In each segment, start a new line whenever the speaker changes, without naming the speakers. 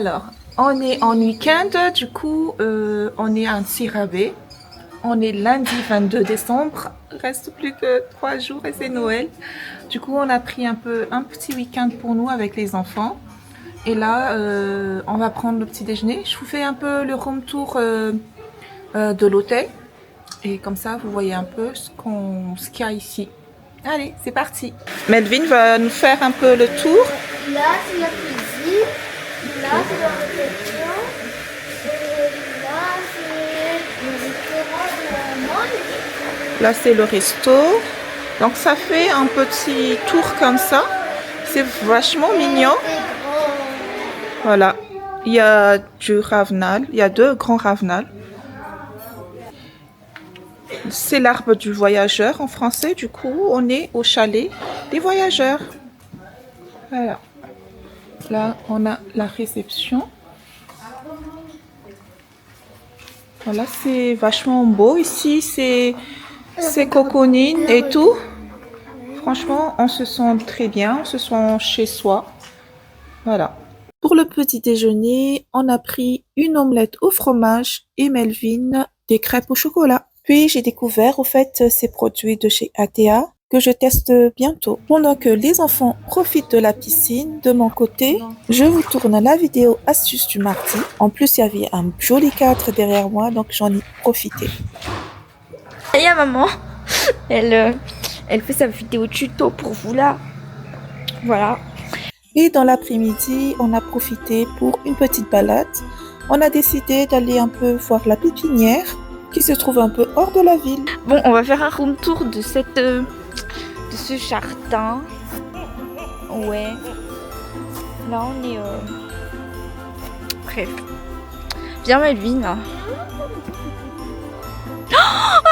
Alors, on est en week-end, du coup, on est à un petit rabais. On est lundi 22 décembre, reste plus que 3 jours et c'est Noël. Du coup, on a pris un petit week-end pour nous avec les enfants. Et là, on va prendre le petit déjeuner. Je vous fais un peu le room tour de l'hôtel. Et comme ça, vous voyez un peu ce qu'il y a ici. Allez, c'est parti. Melvin va nous faire un peu le tour.
Là, c'est la cuisine. Là, c'est la réception. Et là, c'est le restaurant de la maman.
Là, c'est le resto. Donc, ça fait un petit tour comme ça. C'est vachement mignon. Voilà. Il y a du ravenal. Il y a 2 grands ravenals. C'est l'arbre du voyageur en français. Du coup, on est au chalet des voyageurs. Voilà. Là, on a la réception. Voilà, c'est vachement beau. Ici, c'est coconine et tout. Franchement, on se sent très bien. On se sent chez soi. Voilà. Pour le petit déjeuner, on a pris une omelette au fromage et Melvin des crêpes au chocolat. Puis j'ai découvert au fait ces produits de chez ATA que je teste bientôt. Pendant que les enfants profitent de la piscine, de mon côté, je vous tourne la vidéo astuce du mardi. En plus, il y avait un joli cadre derrière moi, donc j'en ai profité.
Et à maman, elle fait sa vidéo tuto pour vous là. Voilà.
Et dans l'après-midi, on a profité pour une petite balade. On a décidé d'aller un peu voir la pépinière qui se trouve un peu hors de la ville.
Bon, on va faire un room tour de ce jardin. Ouais. Là, on est... Bref. Viens, Melvin. Ah!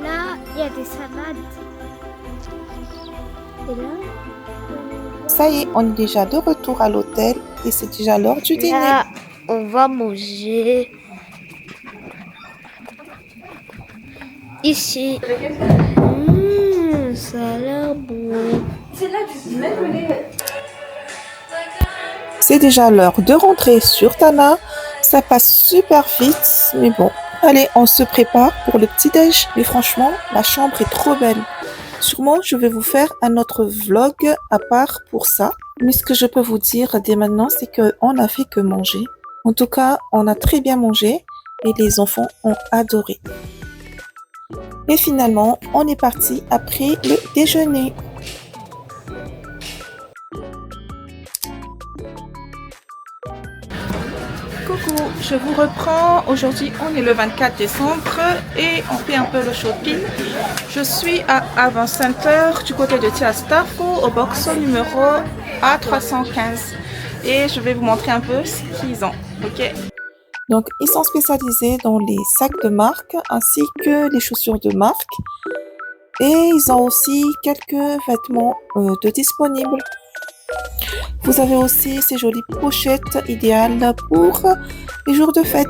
Là, il y a des salades. Et là,
Ça y est, on est déjà de retour à l'hôtel et c'est déjà l'heure du dîner.
là, on va manger. Ici. Ça a l'air bon.
C'est déjà l'heure de rentrer sur Tana. Ça passe super vite, mais bon. Allez, on se prépare pour le petit-déj. Mais franchement, la chambre est trop belle. Sûrement, je vais vous faire un autre vlog à part pour ça. Mais ce que je peux vous dire dès maintenant, c'est qu'on n'a fait que manger. En tout cas, on a très bien mangé et les enfants ont adoré. Et finalement, on est parti après le déjeuner. Coucou, je vous reprends. Aujourd'hui, on est le 24 décembre et on fait un peu le shopping. Je suis à Avon Center du côté de Tiastafo au box numéro A315 et je vais vous montrer un peu ce qu'ils ont. Ok. Donc, ils sont spécialisés dans les sacs de marque ainsi que les chaussures de marque et ils ont aussi quelques vêtements de disponibles. Vous avez aussi ces jolies pochettes idéales pour les jours de fête.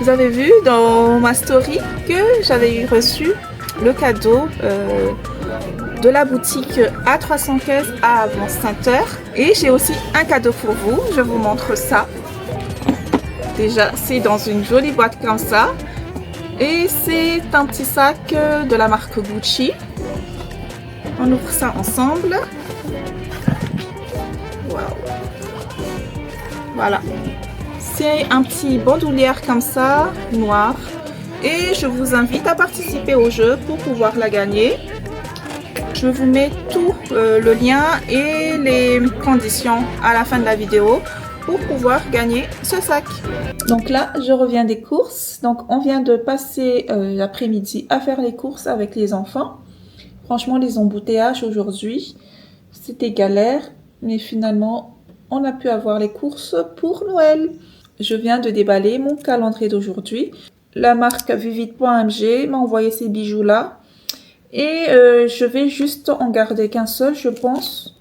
Vous avez vu dans ma story que j'avais reçu le cadeau de la boutique A315 à Avon Center. Et j'ai aussi un cadeau pour vous. Je vous montre ça. Déjà, c'est dans une jolie boîte comme ça. Et c'est un petit sac de la marque Gucci. On ouvre ça ensemble. Wow. Voilà. C'est un petit bandoulière comme ça, noir. Et je vous invite à participer au jeu pour pouvoir la gagner. Je vous mets tout le lien et les conditions à la fin de la vidéo pour pouvoir gagner ce sac. Donc là, je reviens des courses. Donc on vient de passer l'après-midi à faire les courses avec les enfants. Franchement, les embouteillages aujourd'hui, c'était galère, mais finalement, on a pu avoir les courses pour Noël. Je viens de déballer mon calendrier d'aujourd'hui. La marque Vivid.mg m'a envoyé ces bijoux-là. Et je vais juste en garder qu'un seul, je pense.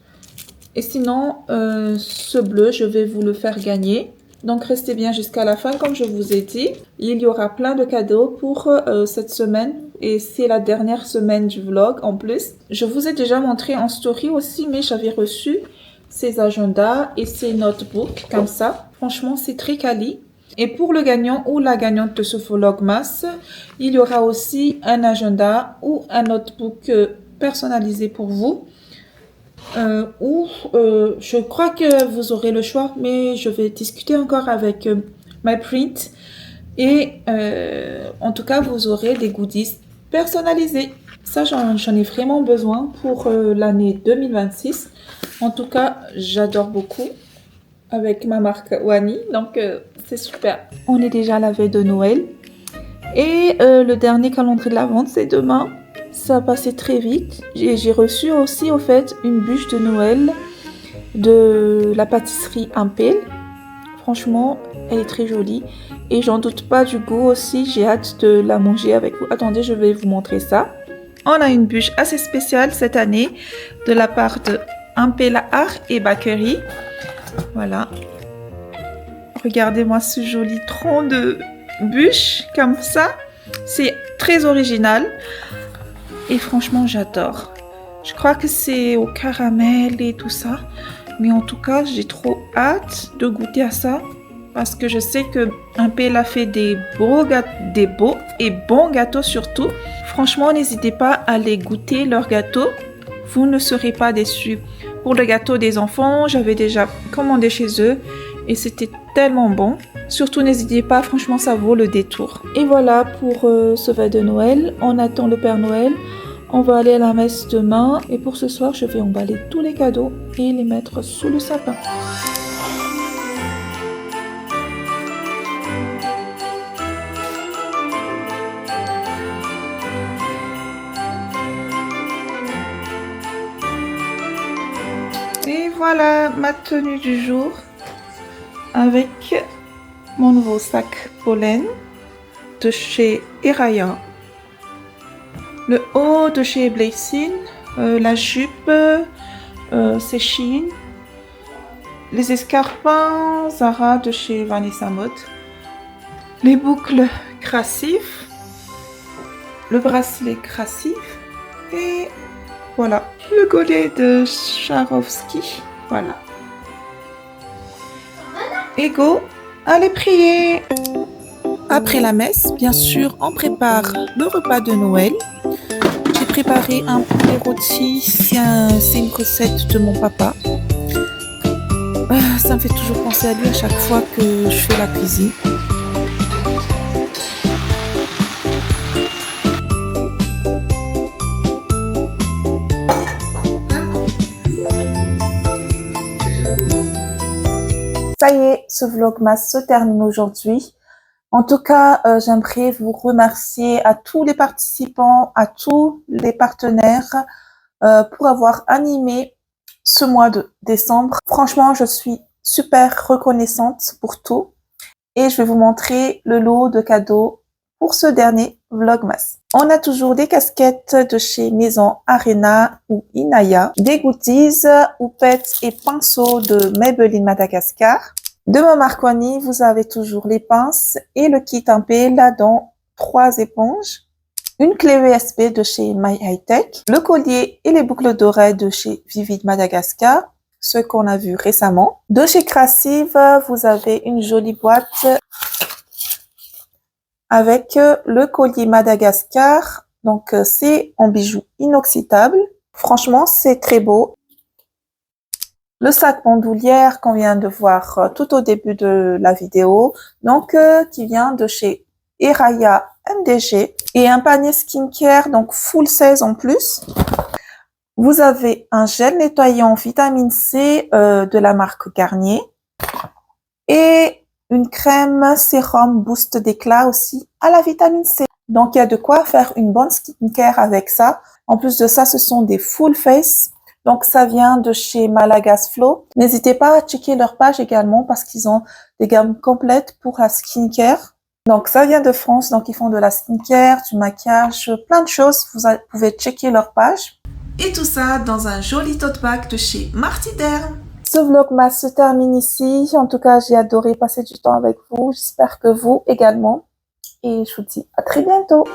Et sinon, ce bleu, je vais vous le faire gagner. Donc, restez bien jusqu'à la fin, comme je vous ai dit. Il y aura plein de cadeaux pour cette semaine. Et c'est la dernière semaine du vlog en plus. Je vous ai déjà montré en story aussi, mais j'avais reçu ces agendas et ces notebooks comme ça. Franchement, c'est très quali. Et pour le gagnant ou la gagnante de ce vlogmas, il y aura aussi un agenda ou un notebook personnalisé pour vous. Je crois que vous aurez le choix, mais je vais discuter encore avec MyPrint. Et en tout cas, vous aurez des goodies personnalisés. Ça, j'en ai vraiment besoin pour l'année 2026. En tout cas, j'adore beaucoup avec ma marque Wani. Donc, c'est super. On est déjà à la veille de Noël. Et le dernier calendrier de l'Avent, c'est demain. Ça a passé très vite. J'ai reçu aussi, au fait, une bûche de Noël de la pâtisserie Impel. Franchement, elle est très jolie. Et j'en doute pas du goût aussi. J'ai hâte de la manger avec vous. Attendez, je vais vous montrer ça. On a une bûche assez spéciale cette année de la part de Impel Art et Bakery. Voilà. Regardez-moi ce joli tronc de bûche comme ça. C'est très original. Et franchement, j'adore. Je crois que c'est au caramel et tout ça. Mais en tout cas, j'ai trop hâte de goûter à ça. Parce que je sais que Impel a fait des beaux et bons gâteaux surtout. Franchement, n'hésitez pas à aller goûter leurs gâteaux. Vous ne serez pas déçus. Pour le gâteau des enfants, j'avais déjà commandé chez eux. Et c'était tellement bon. Surtout, n'hésitez pas, franchement, ça vaut le détour. Et voilà pour ce vœu de Noël. On attend le Père Noël. On va aller à la messe demain. Et pour ce soir, je vais emballer tous les cadeaux et les mettre sous le sapin. Et voilà ma tenue du jour avec mon nouveau sac pollen de chez Eraya, le haut de chez Blazin, la jupe c'est Shein, les escarpins Zara de chez Vanessa Mode, les boucles crassif, le bracelet crassif et voilà le collier de Swarovski. Voilà. Et go, allez prier. Après la messe, bien sûr, on prépare le repas de Noël. J'ai préparé un poulet rôti, c'est une recette de mon papa. Ça me fait toujours penser à lui à chaque fois que je fais la cuisine. Ça y est, ce vlogmas se termine aujourd'hui. En tout cas, j'aimerais vous remercier à tous les participants, à tous les partenaires pour avoir animé ce mois de décembre. Franchement, je suis super reconnaissante pour tout. Et je vais vous montrer le lot de cadeaux pour ce dernier vlogmas. On a toujours des casquettes de chez Maison Arena ou Inaya, des goodies, houpettes et pinceaux de Maybelline Madagascar. De ma marque Wani, vous avez toujours les pinces et le kit Impel dans 3 éponges, une clé USB de chez My High Tech, le collier et les boucles d'oreilles de chez Vivid Madagascar, ce qu'on a vu récemment. De chez Crassive, vous avez une jolie boîte avec le collier Madagascar. Donc, c'est en bijoux inoxydable. Franchement, c'est très beau. Le sac bandoulière qu'on vient de voir tout au début de la vidéo. Donc, qui vient de chez Eraya MDG. Et un panier skincare, donc full 16 en plus. Vous avez un gel nettoyant vitamine C de la marque Garnier. Et une crème sérum boost d'éclat aussi à la vitamine C. Donc, il y a de quoi faire une bonne skincare avec ça. En plus de ça, ce sont des full face. Donc, ça vient de chez Malagas Flow. N'hésitez pas à checker leur page également parce qu'ils ont des gammes complètes pour la skincare. Donc, ça vient de France. Donc, ils font de la skincare, du maquillage, plein de choses. Vous pouvez checker leur page. Et tout ça dans un joli tote bag de chez Marty Derm. Ce vlogmas se termine ici. En tout cas, j'ai adoré passer du temps avec vous. J'espère que vous également. Et je vous dis à très bientôt.